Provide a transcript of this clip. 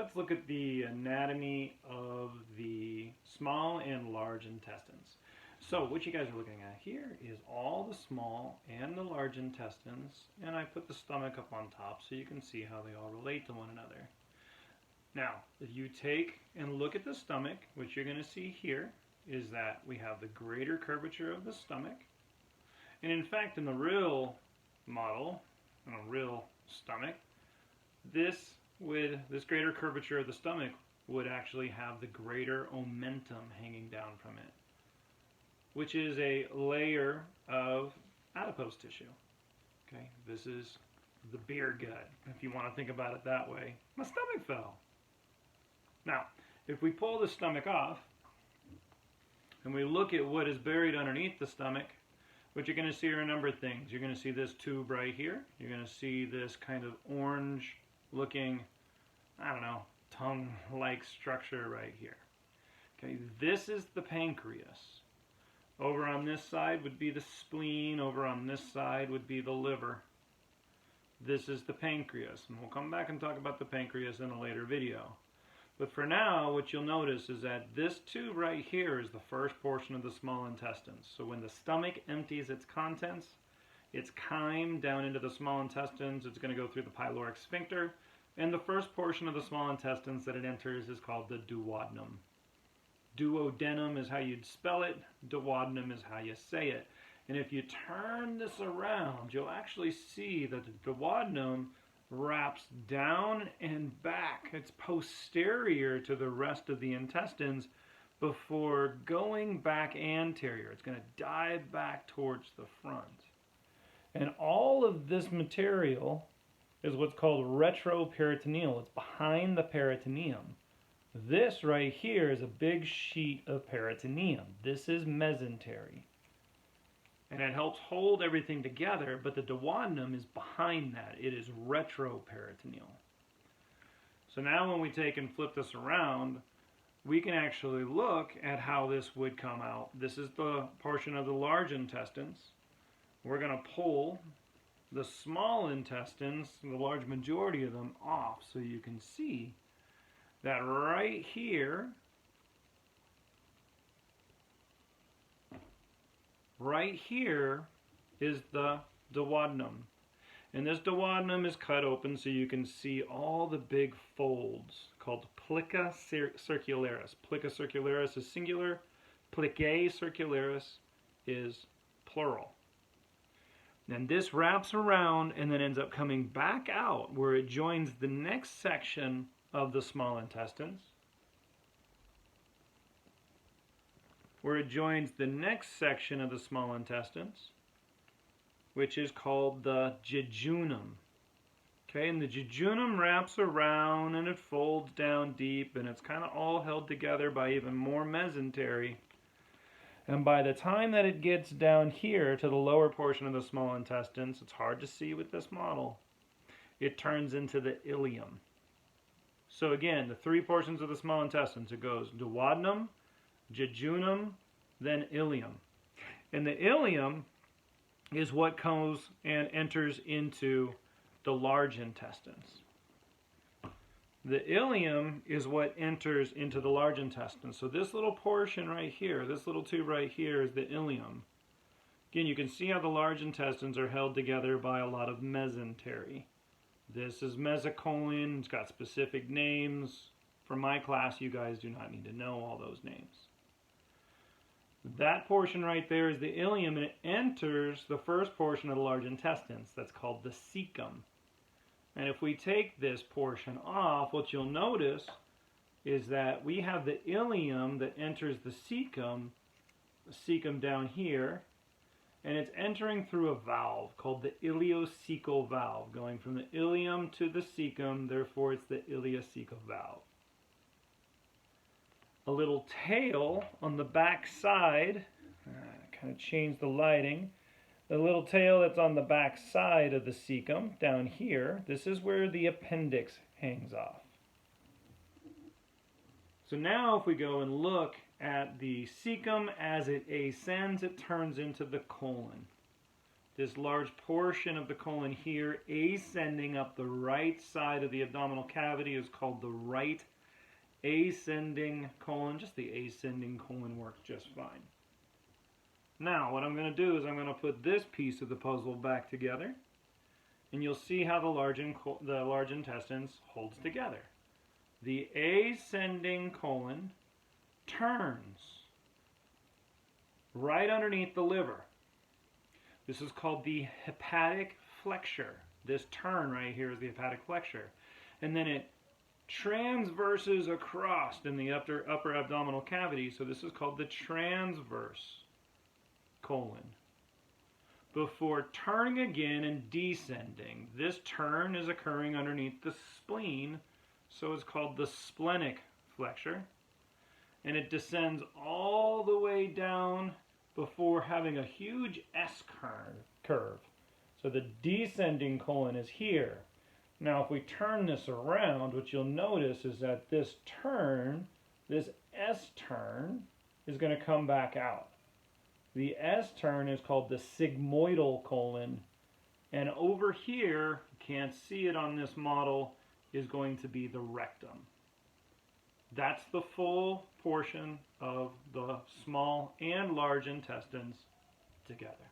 let's look at the anatomy of the small and large intestines. So what you guys are looking at here is all the small and the large intestines, and I put the stomach up on top so you can see how they all relate to one another. Now, if you take and look at the stomach, what you're going to see here is that we have the greater curvature of the stomach. And in fact, in the real model, in a real stomach, this greater curvature of the stomach would actually have the greater omentum hanging down from it, which is a layer of adipose tissue. Okay, this is the beer gut, if you want to think about it that way. My stomach fell. Now, if we pull the stomach off and we look at what is buried underneath the stomach, what you're going to see are a number of things. You're going to see this tube right here. You're going to see this kind of orange looking, I don't know, tongue-like structure right here. Okay, this is the pancreas. Over on this side would be the spleen. Over on this side would be the liver. This is the pancreas, and we'll come back and talk about the pancreas in a later video. But for now, what you'll notice is that this tube right here is the first portion of the small intestines. So when the stomach empties its contents, its chyme down into the small intestines, it's going to go through the pyloric sphincter, and the first portion of the small intestines that it enters is called the duodenum. Duodenum is how you'd spell it, duodenum is how you say it. And if you turn this around, you'll actually see that the duodenum wraps down and back. It's posterior to the rest of the intestines before going back anterior. It's going to dive back towards the front. And all of this material is what's called retroperitoneal. It's behind the peritoneum. This right here is a big sheet of peritoneum. This is mesentery. And it helps hold everything together, but the duodenum is behind that. It is retroperitoneal. So now when we take and flip this around, we can actually look at how this would come out. This is the portion of the large intestines. We're going to pull the small intestines, the large majority of them, off so you can see that right here, is the duodenum. And this duodenum is cut open so you can see all the big folds called plica circularis. Plica circularis is singular, plicae circularis is plural. And this wraps around and then ends up coming back out where it joins the next section of the small intestines. Where it joins the next section of the small intestines, which is called the jejunum. Okay, and the jejunum wraps around and it folds down deep, and it's kind of all held together by even more mesentery. And by the time that it gets down here to the lower portion of the small intestines, it's hard to see with this model, it turns into the ileum. So again, the three portions of the small intestines, it goes duodenum, jejunum, then ileum. And the ileum is what comes and enters into the large intestines. The ileum is what enters into the large intestines. So this little portion right here, this little tube right here is the ileum. Again, you can see how the large intestines are held together by a lot of mesentery. This is mesocolon. It's got specific names. For my class, you guys do not need to know all those names. That portion right there is the ileum, and it enters the first portion of the large intestines. That's called the cecum. And if we take this portion off, what you'll notice is that we have the ileum that enters the cecum down here, and it's entering through a valve called the Ileocecal Valve, going from the ileum to the cecum, therefore it's the Ileocecal Valve. A little tail on the back side, kind of change the lighting, the little tail that's on the back side of the cecum, down here, this is where the appendix hangs off. So now if we go and look at the cecum as it ascends, it turns into the colon. this large portion of the colon here, ascending up the right side of the abdominal cavity, is called the right ascending colon. Just the ascending colon works just fine. Now, what I'm going to do is I'm going to put this piece of the puzzle back together, and you'll see how the large intestines holds together. The ascending colon turns right underneath the liver. This is called the hepatic flexure. This turn right here is the hepatic flexure. And then it transverses across in the upper abdominal cavity, so this is called the transverse colon. Before turning again and descending, this turn is occurring underneath the spleen, so it's called the splenic flexure. And it descends all the way down before having a huge S-curve. So the descending colon is here. Now if we turn this around, what you'll notice is that this turn, this S-turn, is going to come back out. The S-turn is called the sigmoidal colon. And over here, you can't see it on this model, is going to be the rectum. That's the full portion of the small and large intestines together.